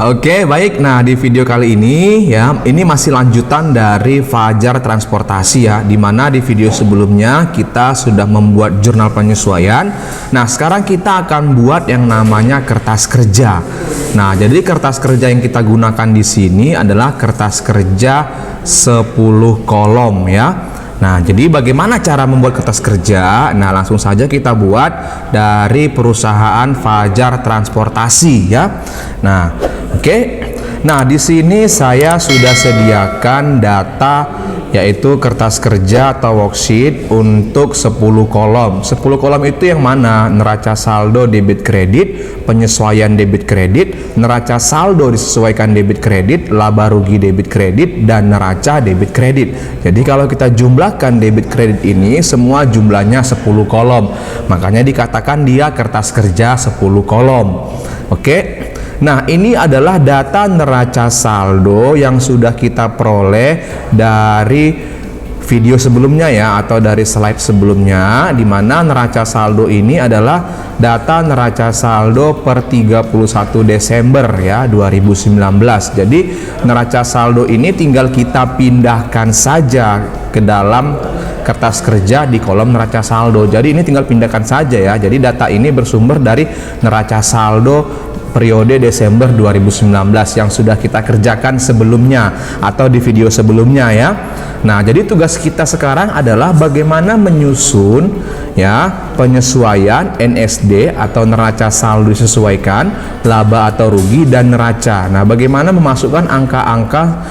Oke, baik. Nah, di video kali ini ya, ini masih lanjutan dari Fajar Transportasi ya, dimana di video sebelumnya kita sudah membuat jurnal penyesuaian. Nah, sekarang kita akan buat yang namanya kertas kerja. Nah, jadi kertas kerja yang kita gunakan di sini adalah kertas kerja 10 kolom ya. Nah, jadi bagaimana cara membuat kertas kerja? Nah, langsung saja kita buat dari perusahaan Fajar Transportasi ya. Nah, oke. Nah, di sini saya sudah sediakan data yaitu kertas kerja atau worksheet untuk 10 kolom. 10 kolom itu yang mana? Neraca saldo debit kredit, penyesuaian debit kredit, neraca saldo disesuaikan debit kredit, laba rugi debit kredit, dan neraca debit kredit. Jadi kalau kita jumlahkan debit kredit ini semua jumlahnya 10 kolom. Makanya dikatakan dia kertas kerja 10 kolom. Oke. Nah, ini adalah data neraca saldo yang sudah kita peroleh dari video sebelumnya ya, atau dari slide sebelumnya, di mana neraca saldo ini adalah data neraca saldo per 31 Desember ya 2019. Jadi neraca saldo ini tinggal kita pindahkan saja ke dalam kertas kerja di kolom neraca saldo. Jadi ini tinggal pindahkan saja ya. Jadi data ini bersumber dari neraca saldo periode Desember 2019 yang sudah kita kerjakan sebelumnya atau di video sebelumnya ya. Nah, jadi tugas kita sekarang adalah bagaimana menyusun ya penyesuaian NSD atau neraca saldo disesuaikan, laba atau rugi, dan neraca. Nah, bagaimana memasukkan angka-angka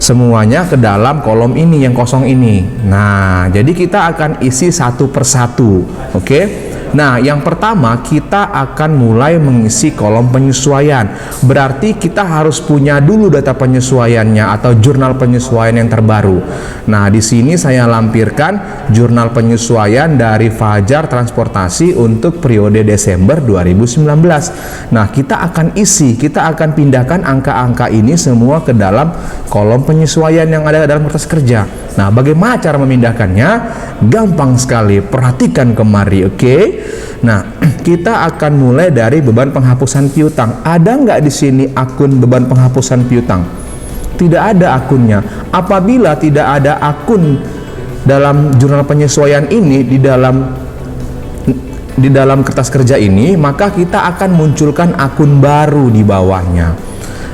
semuanya ke dalam kolom ini yang kosong ini. Nah, jadi kita akan isi satu persatu. Oke. Nah, yang pertama kita akan mulai mengisi kolom penyesuaian. Berarti kita harus punya dulu data penyesuaiannya atau jurnal penyesuaian yang terbaru. Nah, di sini saya lampirkan jurnal penyesuaian dari Fajar Transportasi untuk periode Desember 2019. Nah, kita akan isi, kita akan pindahkan angka-angka ini semua ke dalam kolom penyesuaian yang ada dalam kertas kerja. Nah, bagaimana cara memindahkannya? Gampang sekali, perhatikan kemari, oke? Nah, kita akan mulai dari beban penghapusan piutang. Ada nggak di sini akun beban penghapusan piutang? Tidak ada akunnya. Apabila tidak ada akun dalam jurnal penyesuaian ini di dalam kertas kerja ini, maka kita akan munculkan akun baru di bawahnya.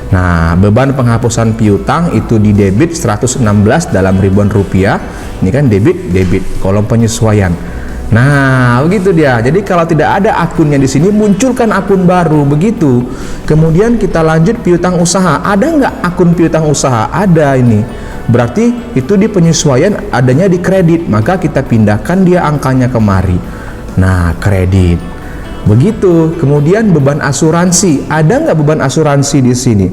Nah, beban penghapusan piutang itu di debit 116 dalam ribuan rupiah. Ini kan debit kolom penyesuaian. Nah, begitu dia. Jadi kalau tidak ada akunnya di sini, munculkan akun baru begitu. Kemudian kita lanjut piutang usaha. Ada nggak akun piutang usaha? Ada ini. Berarti itu di penyesuaian adanya di kredit. Maka kita pindahkan dia angkanya kemari. Nah, kredit. Begitu. Kemudian beban asuransi. Ada nggak beban asuransi di sini?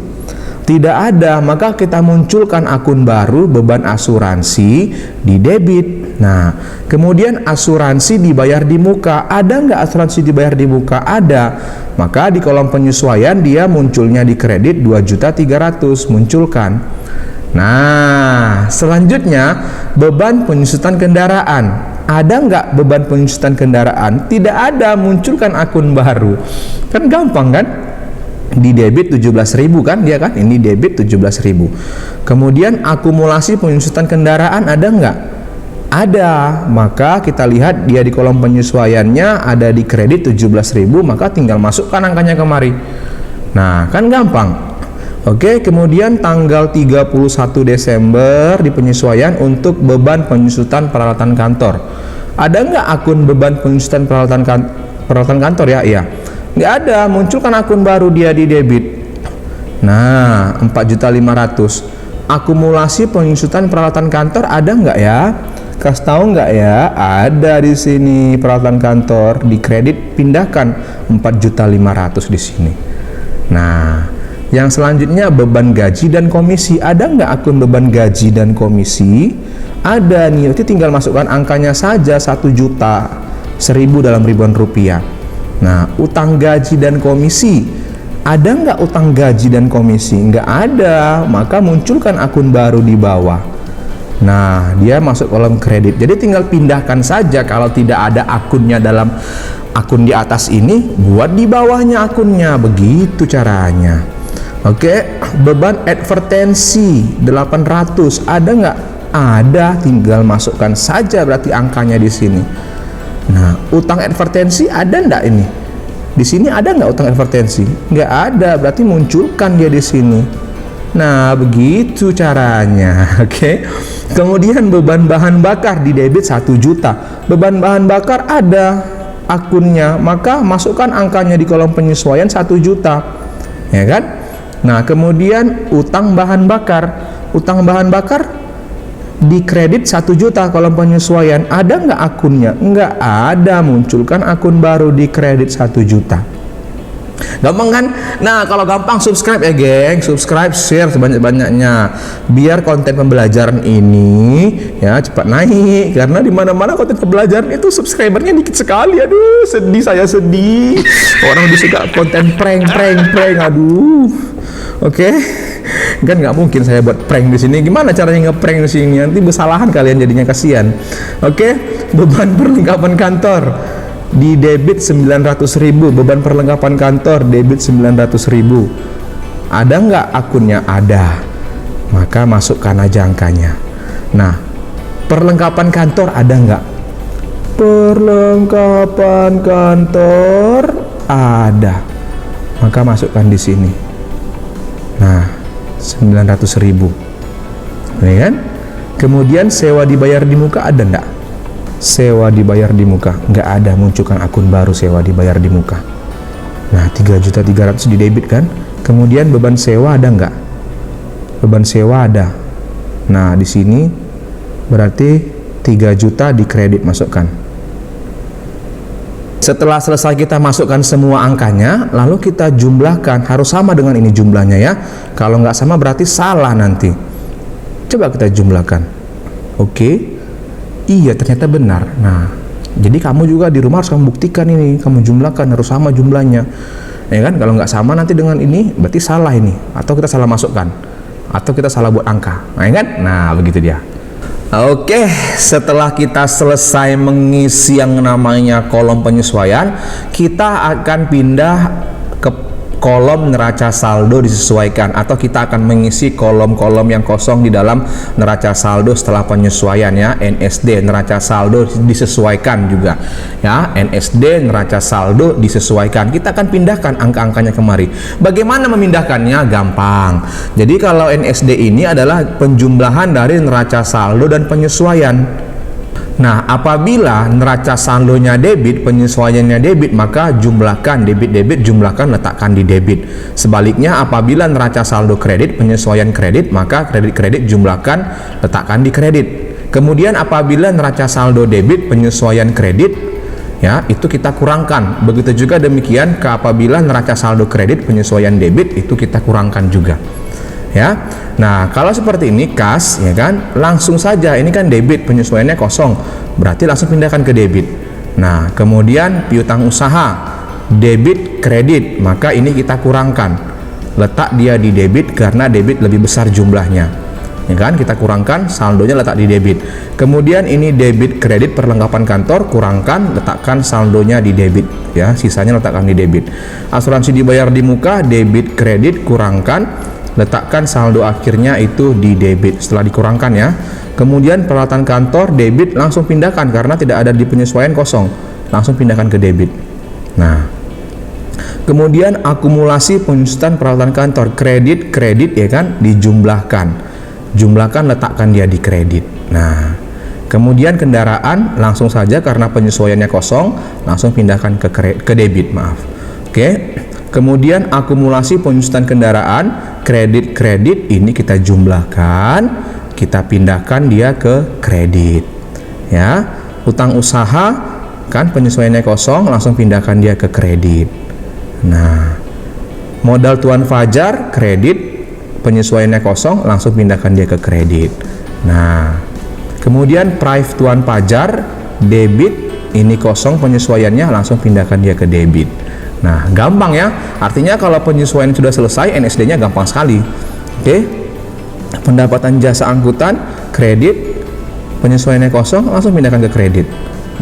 Tidak ada. Maka kita munculkan akun baru beban asuransi di debit. Nah, kemudian asuransi dibayar di muka. Ada nggak asuransi dibayar di muka? Ada. Maka di kolom penyesuaian dia munculnya di kredit 2.300.000. Munculkan. Nah, selanjutnya beban penyusutan kendaraan. Ada nggak beban penyusutan kendaraan? Tidak ada. Munculkan akun baru. Kan gampang kan? Di debit 17.000 kan dia kan? Ini debit 17.000. Kemudian akumulasi penyusutan kendaraan ada nggak? Ada. Maka kita lihat dia di kolom penyesuaiannya ada di kredit 17.000, maka tinggal masukkan angkanya kemari. Nah, kan gampang. Oke, kemudian tanggal 31 Desember di penyesuaian untuk beban penyusutan peralatan kantor. Ada nggak akun beban penyusutan peralatan kantor ya? Iya. Nggak ada. Munculkan akun baru dia di debit. Nah, 4.500.000. Akumulasi penyusutan peralatan kantor ada nggak ya? Kasih tahu nggak ya? Ada di sini peralatan kantor di kredit, pindahkan 4.500.000 di sini. Nah, yang selanjutnya beban gaji dan komisi. Ada nggak akun beban gaji dan komisi? Ada nih. Itu tinggal masukkan angkanya saja 1.100.000 dalam ribuan rupiah. Nah, utang gaji dan komisi. Ada nggak utang gaji dan komisi? Nggak ada. Maka munculkan akun baru di bawah. Nah, dia masuk kolom kredit. Jadi tinggal pindahkan saja. Kalau tidak ada akunnya dalam akun di atas ini, buat di bawahnya akunnya. Begitu caranya. Oke, beban advertensi 800 ada nggak? Ada, tinggal masukkan saja berarti angkanya di sini. Nah, utang advertensi ada nggak ini? Di sini ada nggak utang advertensi? Nggak ada, berarti munculkan dia di sini. Nah, begitu caranya. Oke. Kemudian beban bahan bakar di debit 1 juta. Beban bahan bakar ada akunnya, maka masukkan angkanya di kolom penyesuaian 1 juta. Ya kan? Nah, kemudian utang bahan bakar. Utang bahan bakar di kredit 1 juta kolom penyesuaian. Ada nggak akunnya? Nggak ada, munculkan akun baru di kredit 1 juta. Gampang kan? Nah, kalau gampang subscribe ya geng, subscribe, share sebanyak-banyaknya biar konten pembelajaran ini ya cepat naik, karena dimana-mana konten pembelajaran itu subscribernya dikit sekali. Aduh, sedih, saya sedih. Orang lebih suka konten prank, aduh. Oke. Kan nggak mungkin saya buat prank di sini. Gimana caranya nge-prank di sini? Nanti kesalahan kalian, jadinya kasihan. Oke, beban perlengkapan kantor di debit 900.000. Beban perlengkapan kantor debit 900.000. Ada nggak akunnya? Ada. Maka masukkan aja angkanya. Nah, perlengkapan kantor ada nggak? Perlengkapan kantor ada. Maka masukkan di sini. Nah, 900.000, ya kan? Kemudian sewa dibayar di muka ada enggak? Sewa dibayar di muka nggak ada, munculkan akun baru sewa dibayar di muka. Nah, 3.300.000 di debit kan? Kemudian beban sewa ada nggak? Beban sewa ada. Nah, di sini berarti 3 juta di kredit, masukkan. Setelah selesai kita masukkan semua angkanya, lalu kita jumlahkan. Harus sama dengan ini jumlahnya ya. Kalau nggak sama berarti salah nanti. Coba kita jumlahkan. Oke. Iya, ternyata benar. Nah, jadi kamu juga di rumah harus membuktikan ini. Kamu jumlahkan, harus sama jumlahnya. Ya kan? Kalau nggak sama nanti dengan ini, berarti salah ini. Atau kita salah masukkan. Atau kita salah buat angka. Nah, ya kan? Nah, begitu dia. Oke, setelah kita selesai mengisi yang namanya kolom penyesuaian, kita akan pindah ke kolom neraca saldo disesuaikan, atau kita akan mengisi kolom-kolom yang kosong di dalam neraca saldo setelah penyesuaian ya. NSD, neraca saldo disesuaikan juga ya. NSD, neraca saldo disesuaikan. Kita akan pindahkan angka-angkanya kemari. Bagaimana memindahkannya? Gampang. Jadi kalau NSD ini adalah penjumlahan dari neraca saldo dan penyesuaian. Nah, apabila neraca saldonya debit, penyesuaiannya debit, maka jumlahkan debit-debit, jumlahkan letakkan di debit. Sebaliknya, apabila neraca saldo kredit, penyesuaian kredit, maka kredit-kredit jumlahkan letakkan di kredit. Kemudian apabila neraca saldo debit, penyesuaian kredit, ya, itu kita kurangkan. Begitu juga demikian apabila neraca saldo kredit, penyesuaian debit, itu kita kurangkan juga. Ya, nah kalau seperti ini kas, ya kan, langsung saja ini kan debit, penyesuaiannya kosong, berarti langsung pindahkan ke debit. Nah, kemudian piutang usaha debit kredit, maka ini kita kurangkan, letak dia di debit karena debit lebih besar jumlahnya, ya kan, kita kurangkan, saldonya letak di debit. Kemudian ini debit kredit perlengkapan kantor, kurangkan, letakkan saldonya di debit ya, sisanya letakkan di debit. Asuransi dibayar di muka debit kredit, kurangkan, letakkan saldo akhirnya itu di debit setelah dikurangkan ya. Kemudian peralatan kantor debit, langsung pindahkan karena tidak ada di penyesuaian kosong, langsung pindahkan ke debit. Nah, kemudian akumulasi penyusutan peralatan kantor kredit ya kan, dijumlahkan, jumlahkan, letakkan dia di kredit. Nah, kemudian kendaraan langsung saja karena penyesuaiannya kosong, langsung pindahkan ke debit, maaf. Oke. Kemudian akumulasi penyusutan kendaraan kredit ini kita jumlahkan, kita pindahkan dia ke kredit ya. Utang usaha kan penyesuaiannya kosong, langsung pindahkan dia ke kredit. Nah, modal Tuan Fajar kredit, penyesuaiannya kosong, langsung pindahkan dia ke kredit. Nah, kemudian prive Tuan Fajar debit, ini kosong penyesuaiannya, langsung pindahkan dia ke debit. Nah, gampang ya. Artinya kalau penyesuaian sudah selesai, NSD-nya gampang sekali. Oke. Pendapatan jasa angkutan kredit, penyesuaiannya kosong, langsung pindahkan ke kredit.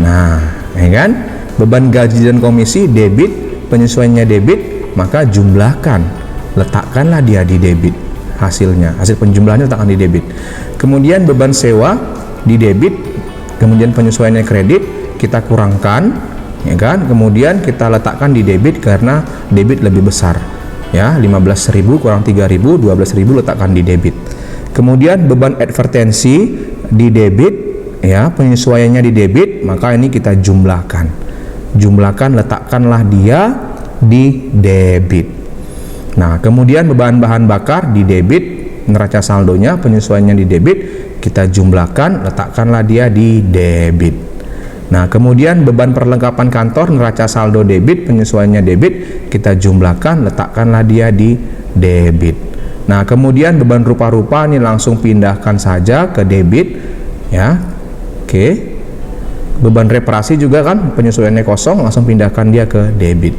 Nah, ya kan? Beban gaji dan komisi debit, penyesuaiannya debit, maka jumlahkan letakkanlah dia di debit. Hasil penjumlahannya letakkan di debit. Kemudian beban sewa di debit, kemudian penyesuaiannya kredit kita kurangkan, ya kan? Kemudian kita letakkan di debit karena debit lebih besar. Ya, 15.000 kurang 3.000, 12.000 letakkan di debit. Kemudian beban advertensi di debit, ya, penyesuaiannya di debit, maka ini kita jumlahkan. Letakkanlah dia di debit. Nah, kemudian beban bahan bakar di debit, neraca saldonya penyesuaiannya di debit, kita jumlahkan, letakkanlah dia di debit. Nah, kemudian beban perlengkapan kantor, neraca saldo debit, penyesuaiannya debit, kita jumlahkan, letakkanlah dia di debit. Nah, kemudian beban rupa-rupa ini langsung pindahkan saja ke debit, ya. Oke. Beban reparasi juga kan penyesuaiannya kosong, langsung pindahkan dia ke debit.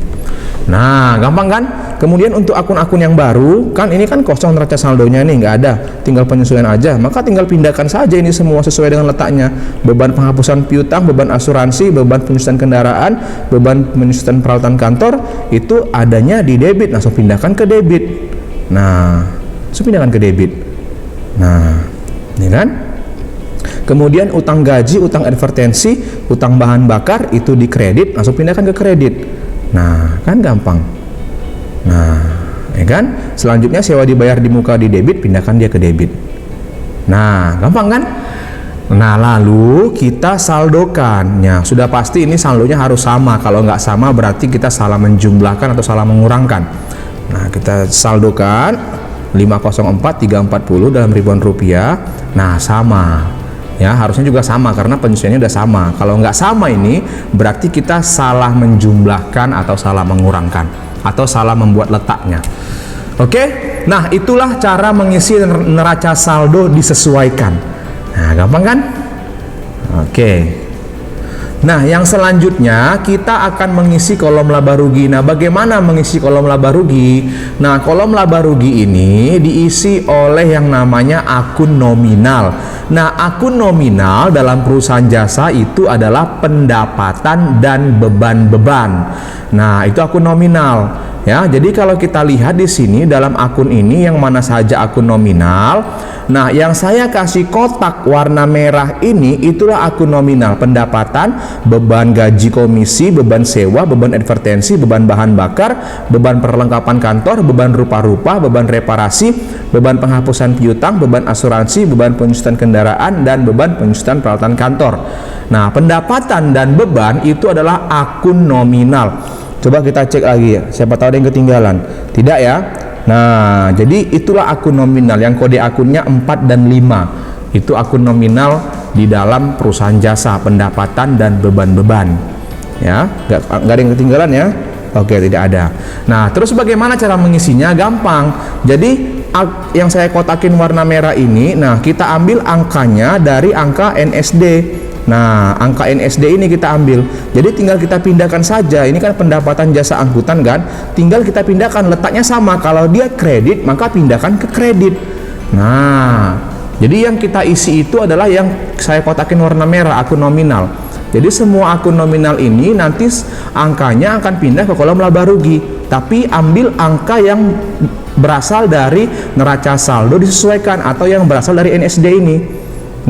Nah, gampang kan? Kemudian untuk akun-akun yang baru, kan ini kan kosong neraca saldonya nih, nggak ada, tinggal penyesuaian aja, maka tinggal pindahkan saja ini semua sesuai dengan letaknya. Beban penghapusan piutang, beban asuransi, beban penyusutan kendaraan, beban penyusutan peralatan kantor, itu adanya di debit, langsung pindahkan ke debit. Nah, langsung pindahkan ke debit. Nah, ini kan? Kemudian utang gaji, utang advertensi, utang bahan bakar itu di kredit, langsung pindahkan ke kredit. Nah, kan gampang. Nah, ya kan? Selanjutnya sewa dibayar di muka di debit, pindahkan dia ke debit. Nah, gampang kan? Nah, lalu kita saldokan. Ya, sudah pasti ini saldonya harus sama. Kalau nggak sama berarti kita salah menjumlahkan atau salah mengurangkan. Nah, kita saldokan 504 340 dalam ribuan rupiah. Nah, sama. Ya, harusnya juga sama karena penyesuaiannya udah sama. Kalau nggak sama ini berarti kita salah menjumlahkan atau salah mengurangkan atau salah membuat letaknya. Oke, nah itulah cara mengisi neraca saldo disesuaikan. Nah, gampang kan? Oke. Nah, yang selanjutnya kita akan mengisi kolom laba rugi. Nah, bagaimana mengisi kolom laba rugi? Nah, kolom laba rugi ini diisi oleh yang namanya akun nominal. Nah, akun nominal dalam perusahaan jasa itu adalah pendapatan dan beban-beban. Nah, itu akun nominal. Ya, jadi kalau kita lihat di sini dalam akun ini yang mana saja akun nominal. Nah, yang saya kasih kotak warna merah ini itulah akun nominal, pendapatan, beban gaji komisi, beban sewa, beban advertensi, beban bahan bakar, beban perlengkapan kantor, beban rupa-rupa, beban reparasi, beban penghapusan piutang, beban asuransi, beban penyusutan kendaraan, dan beban penyusutan peralatan kantor. Nah, pendapatan dan beban itu adalah akun nominal. Coba kita cek lagi ya, siapa tahu ada yang ketinggalan. Tidak ya? Nah, jadi itulah akun nominal yang kode akunnya 4 dan 5. Itu akun nominal di dalam perusahaan jasa, pendapatan dan beban-beban. Ya, nggak ada yang ketinggalan ya? Oke, tidak ada. Nah, terus bagaimana cara mengisinya? Gampang. Jadi yang saya kotakin warna merah ini, nah kita ambil angkanya dari angka NSD. Nah, angka NSD ini kita ambil. Jadi tinggal kita pindahkan saja. Ini kan pendapatan jasa angkutan kan? Tinggal kita pindahkan, letaknya sama. Kalau dia kredit, maka pindahkan ke kredit. Nah, jadi yang kita isi itu adalah yang saya kotakin warna merah, akun nominal. Jadi semua akun nominal ini nanti angkanya akan pindah ke kolom laba rugi. Tapi ambil angka yang berasal dari neraca saldo disesuaikan atau yang berasal dari NSD ini.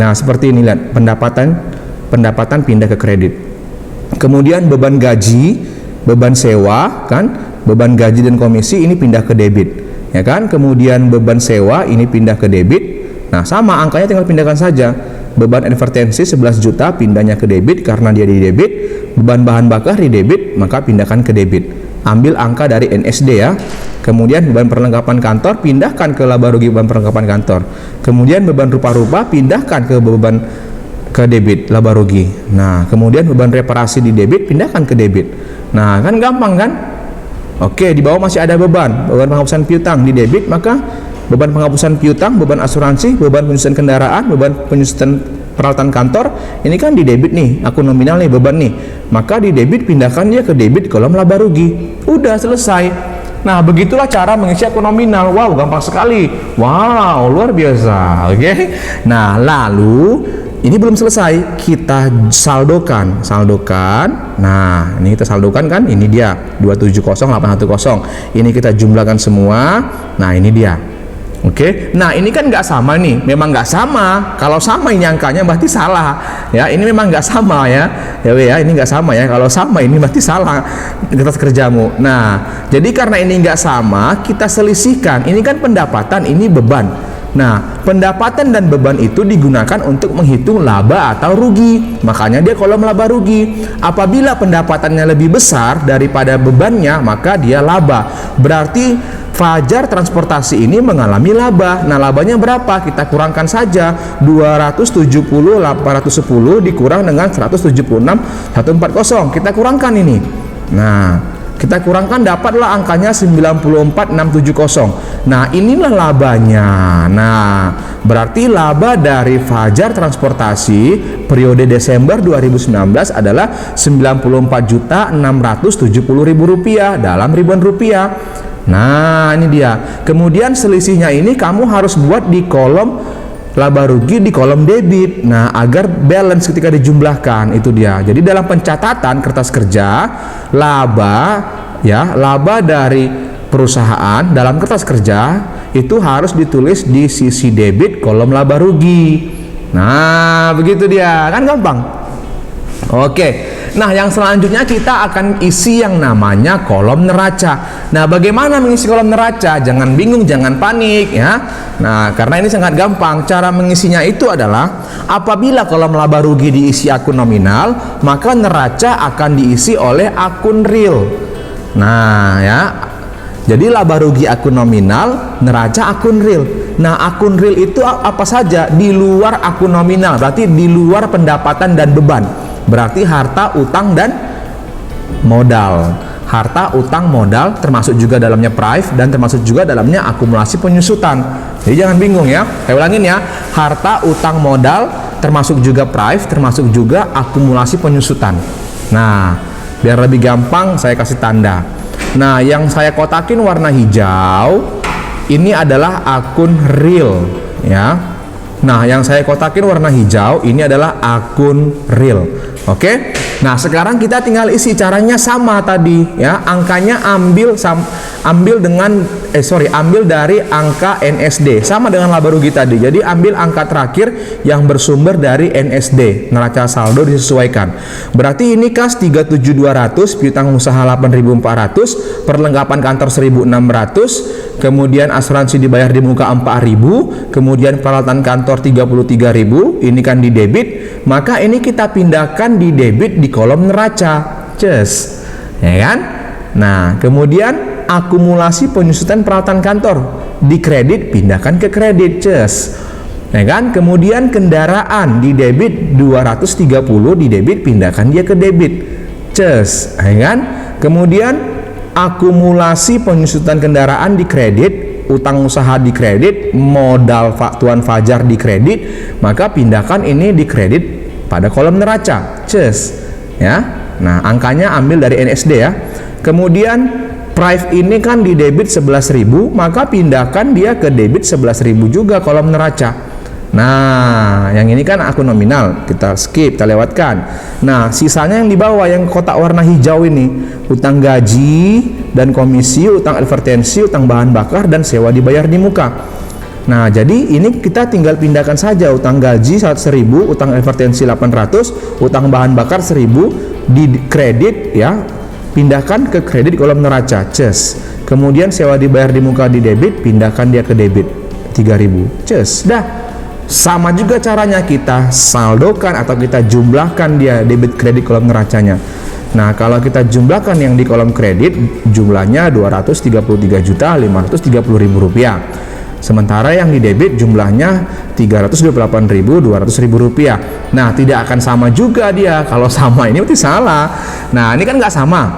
Nah, seperti ini, lihat, pendapatan pindah ke kredit. Kemudian beban gaji, beban sewa kan, beban gaji dan komisi ini pindah ke debit, ya kan? Kemudian beban sewa ini pindah ke debit. Nah, sama angkanya tinggal pindahkan saja. Beban advertensi 11 juta pindahnya ke debit karena dia di debit. Beban bahan bakar di debit, maka pindahkan ke debit. Ambil angka dari NSD ya. Kemudian beban perlengkapan kantor pindahkan ke laba rugi beban perlengkapan kantor. Kemudian beban rupa-rupa pindahkan ke beban ke debit laba rugi. Nah, kemudian beban reparasi di debit pindahkan ke debit. Nah, kan gampang kan? Oke, di bawah masih ada beban penghapusan piutang di debit, maka beban penghapusan piutang, beban asuransi, beban penyusutan kendaraan, beban penyusutan peralatan kantor, ini kan di debit nih, akun nominal nih, beban nih. Maka di debit pindahkan dia ke debit kolom laba rugi. Udah selesai. Nah, begitulah cara mengisi akun nominal. Wow, gampang sekali. Wow, luar biasa. Oke. Nah, lalu ini belum selesai, kita saldokan. Nah, ini kita saldokan kan, ini dia 270,810. Ini kita jumlahkan semua. Nah, ini dia. Oke, nah ini kan nggak sama nih, memang nggak sama. Kalau sama ini angkanya berarti salah, ya. Ini memang nggak sama ya, ini nggak sama ya. Kalau sama ini berarti salah kertas kerjamu. Nah, jadi karena ini nggak sama, kita selisihkan. Ini kan pendapatan, ini beban. Nah, pendapatan dan beban itu digunakan untuk menghitung laba atau rugi. Makanya dia kolom laba rugi. Apabila pendapatannya lebih besar daripada bebannya, maka dia laba. Berarti Fajar Transportasi ini mengalami laba. Nah, labanya berapa? Kita kurangkan saja 270,810 dikurang dengan 176,140. Kita kurangkan ini. Nah, kita kurangkan dapatlah angkanya 94,670. Nah, inilah labanya. Nah, berarti laba dari Fajar Transportasi periode Desember 2019 adalah Rp94.670.000 dalam ribuan rupiah. Nah, ini dia. Kemudian selisihnya ini kamu harus buat di kolom laba rugi, di kolom debit. Nah, agar balance ketika dijumlahkan, itu dia. Jadi dalam pencatatan kertas kerja laba dari perusahaan dalam kertas kerja itu harus ditulis di sisi debit kolom laba rugi. Nah, begitu dia. Kan gampang. Oke. Nah, yang selanjutnya kita akan isi yang namanya kolom neraca. Nah, bagaimana mengisi kolom neraca? Jangan bingung, jangan panik ya. Nah, karena ini sangat gampang. Cara mengisinya itu adalah apabila kolom laba rugi diisi akun nominal, maka neraca akan diisi oleh akun real. Nah, ya. Jadi laba rugi akun nominal, neraca akun real. Nah, akun real itu apa saja? Di luar akun nominal, berarti di luar pendapatan dan beban. Berarti harta, utang, dan modal. Harta, utang, modal termasuk juga dalamnya prive dan termasuk juga dalamnya akumulasi penyusutan. Jadi jangan bingung ya. Saya ulangin ya. Harta, utang, modal termasuk juga prive, termasuk juga akumulasi penyusutan. Nah, biar lebih gampang saya kasih tanda. Nah, yang saya kotakin warna hijau ini adalah akun real ya. Nah, yang saya kotakin warna hijau ini adalah akun real. Oke. Nah, sekarang kita tinggal isi. Caranya sama tadi ya. Angkanya ambil dari angka NSD. Sama dengan laba rugi tadi. Jadi ambil angka terakhir yang bersumber dari NSD. Neraca saldo disesuaikan. Berarti ini kas 37.200, piutang usaha 8.400, perlengkapan kantor 1.600, kemudian asuransi dibayar di muka 4.000, kemudian peralatan kantor 33.000, ini kan di debit, maka ini kita pindahkan di debit di kolom neraca, ces, ya kan? Nah, kemudian akumulasi penyusutan peralatan kantor di kredit pindahkan ke kredit, ces, ya kan? Kemudian kendaraan di debit 230 di debit pindahkan dia ke debit, ces, ya kan? Kemudian akumulasi penyusutan kendaraan di kredit, utang usaha di kredit, modal Tuan Fajar di kredit, maka pindahkan ini di kredit pada kolom neraca, ces, ya. Nah, angkanya ambil dari NSD ya. Kemudian prive ini kan di debit 11.000, maka pindahkan dia ke debit 11.000 juga kolom neraca. Nah, yang ini kan akun nominal, kita skip, kita lewatkan. Nah, sisanya yang di bawah yang kotak warna hijau ini, utang gaji dan komisi, utang advertensi, utang bahan bakar, dan sewa dibayar di muka. Nah, jadi ini kita tinggal pindahkan saja utang gaji 1.000, utang advertensi 800, utang bahan bakar 1.000 di kredit ya, pindahkan ke kredit kolom neraca, ces. Kemudian sewa dibayar di muka di debit, pindahkan dia ke debit 3.000, ces. Dah. Sama juga caranya, kita saldokan atau kita jumlahkan dia debit kredit kolom neracanya. Nah, kalau kita jumlahkan yang di kolom kredit jumlahnya Rp233.530.000. Sementara yang di debit jumlahnya Rp328.200.000. Nah, tidak akan sama juga dia. Kalau sama ini berarti salah. Nah, ini kan nggak sama.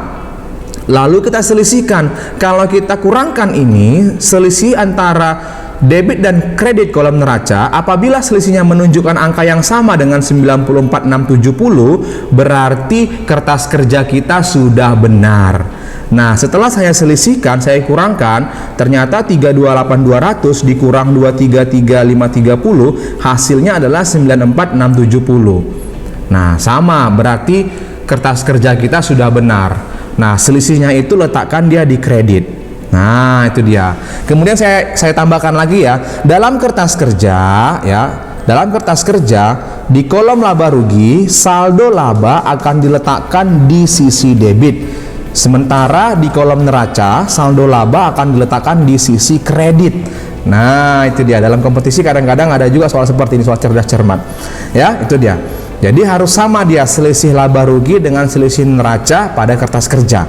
Lalu kita selisihkan. Kalau kita kurangkan ini, selisih antara debit dan kredit kolom neraca, apabila selisihnya menunjukkan angka yang sama dengan 94.670, berarti kertas kerja kita sudah benar. Nah, setelah saya selisihkan, saya kurangkan, ternyata 328.200 dikurang 233.530, hasilnya adalah 94.670. Nah, sama, berarti kertas kerja kita sudah benar. Nah, selisihnya itu letakkan dia di kredit. Nah, itu dia. Kemudian saya tambahkan lagi ya, dalam kertas kerja ya, dalam kertas kerja di kolom laba rugi, saldo laba akan diletakkan di sisi debit. Sementara di kolom neraca, saldo laba akan diletakkan di sisi kredit. Nah, itu dia. Dalam kompetisi kadang-kadang ada juga soal seperti ini, soal cerdas cermat. Ya, itu dia. Jadi harus sama dia selisih laba rugi dengan selisih neraca pada kertas kerja.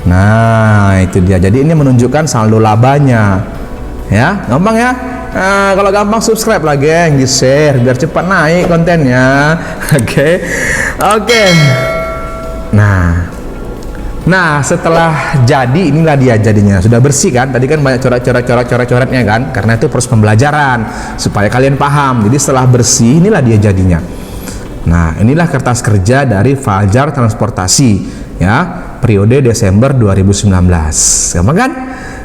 Nah, itu dia. Jadi ini menunjukkan saldo labanya. Ya, gampang ya. Nah, kalau gampang subscribe lah, geng, di share biar cepat naik kontennya. Oke. Nah, setelah jadi, inilah dia jadinya. Sudah bersih kan? Tadi kan banyak coret-coretnya kan? Karena itu proses pembelajaran supaya kalian paham. Jadi setelah bersih, inilah dia jadinya. Nah, inilah kertas kerja dari Fajar Transportasi ya, periode Desember 2019. Gampang kan?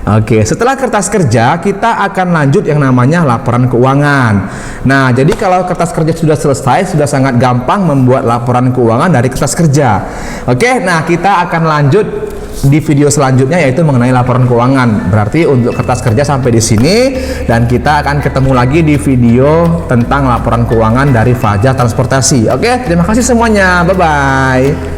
Oke, setelah kertas kerja kita akan lanjut yang namanya laporan keuangan. Nah, jadi kalau kertas kerja sudah selesai, sudah sangat gampang membuat laporan keuangan dari kertas kerja. Oke, nah kita akan lanjut di video selanjutnya, yaitu mengenai laporan keuangan. Berarti untuk kertas kerja sampai di sini, dan kita akan ketemu lagi di video tentang laporan keuangan dari Fajar Transportasi. Oke, terima kasih semuanya. Bye bye.